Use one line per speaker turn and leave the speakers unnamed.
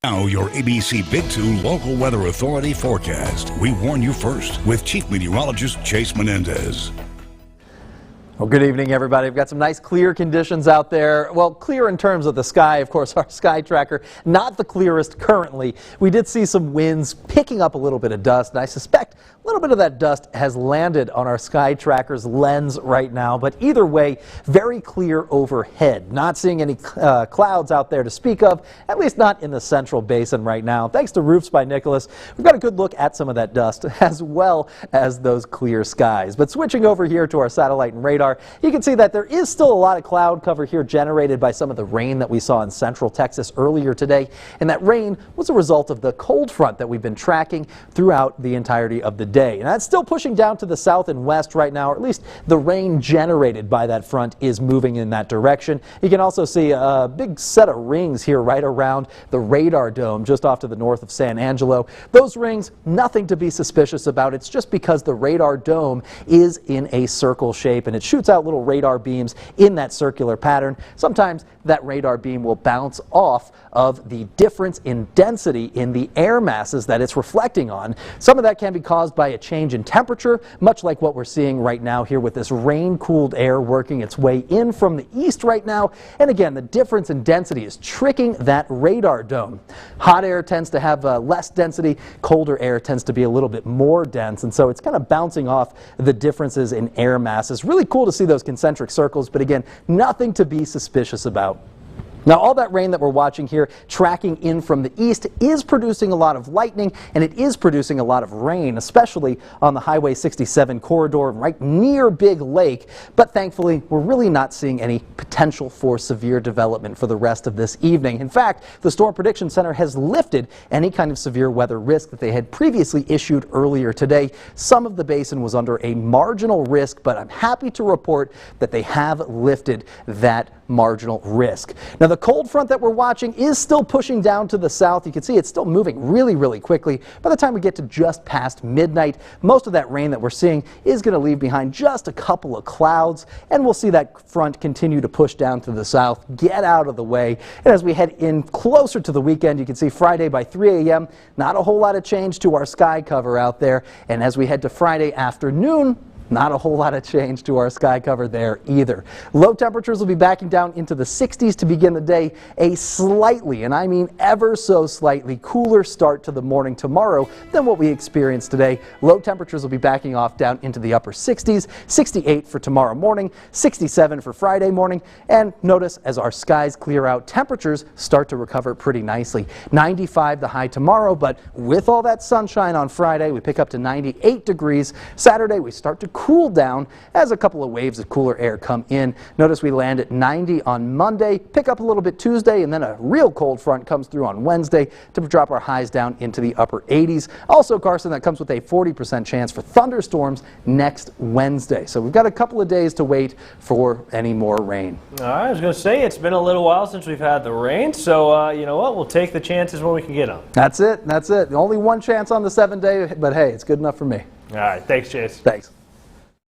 Now your ABC Big 2 Local Weather Authority forecast. We warn you first with Chief Meteorologist Chase Menendez.
Well, good evening, everybody. We've got some nice clear conditions out there. Well, clear in terms of the sky, of course, our sky tracker, not the clearest currently. We did see some winds picking up a little bit of dust, and I suspect a little bit of that dust has landed on our sky tracker's lens right now. But either way, very clear overhead. Not seeing any clouds out there to speak of, at least not in the central basin right now. Thanks to Roofs by Nicholas, we've got a good look at some of that dust as well as those clear skies. But switching over here to our satellite and radar, you can see that there is still a lot of cloud cover here generated by some of the rain that we saw in central Texas earlier today. And that rain was a result of the cold front that we've been tracking throughout the entirety of the day. And that's still pushing down to the south and west right now, or at least the rain generated by that front is moving in that direction. You can also see a big set of rings here right around the radar dome just off to the north of San Angelo. Those rings, nothing to be suspicious about. It's just because the radar dome is in a circle shape and it shoots out little radar beams in that circular pattern. Sometimes that radar beam will bounce off of the difference in density in the air masses that it's reflecting on. Some of that can be caused by a change in temperature, much like what we're seeing right now here with this rain-cooled air working its way in from the east right now. And again, the difference in density is tricking that radar dome. Hot air tends to have less density, colder air tends to be a little bit more dense, and so it's kind of bouncing off the differences in air masses. Really cool to see those concentric circles, but again, nothing to be suspicious about. Now, all that rain that we're watching here tracking in from the east is producing a lot of lightning, and it is producing a lot of rain, especially on the Highway 67 corridor right near Big Lake. But thankfully, we're really not seeing any potential for severe development for the rest of this evening. In fact, the Storm Prediction Center has lifted any kind of severe weather risk that they had previously issued earlier today. Some of the basin was under a marginal risk, but I'm happy to report that they have lifted that marginal risk. Now, the cold front that we're watching is still pushing down to the south. You can see it's still moving really, really quickly. By the time we get to just past midnight, most of that rain that we're seeing is going to leave behind just a couple of clouds, and we'll see that front continue to push down to the south, get out of the way. And as we head in closer to the weekend, you can see Friday by 3 a.m., not a whole lot of change to our sky cover out there. And as we head to Friday afternoon, not a whole lot of change to our sky cover there either. Low temperatures will be backing down into the 60s to begin the day. A slightly, and I mean ever so slightly, cooler start to the morning tomorrow than what we experienced today. Low temperatures will be backing off down into the upper 60s, 68 for tomorrow morning, 67 for Friday morning. And notice as our skies clear out, temperatures start to recover pretty nicely. 95 the high tomorrow, but with all that sunshine on Friday, we pick up to 98 degrees. Saturday, we start to cool down as a couple of waves of cooler air come in. Notice we land at 90 on Monday, pick up a little bit Tuesday, and then a real cold front comes through on Wednesday to drop our highs down into the upper 80s. Also, Carson, that comes with a 40% chance for thunderstorms next Wednesday. So we've got a couple of days to wait for any more rain.
All right, I was going to say, it's been a little while since we've had the rain, so you know what, we'll take the chances when we can get them.
That's it. Only one chance on the 7-day, but hey, it's good enough for me.
All right, thanks, Chase.
Thanks.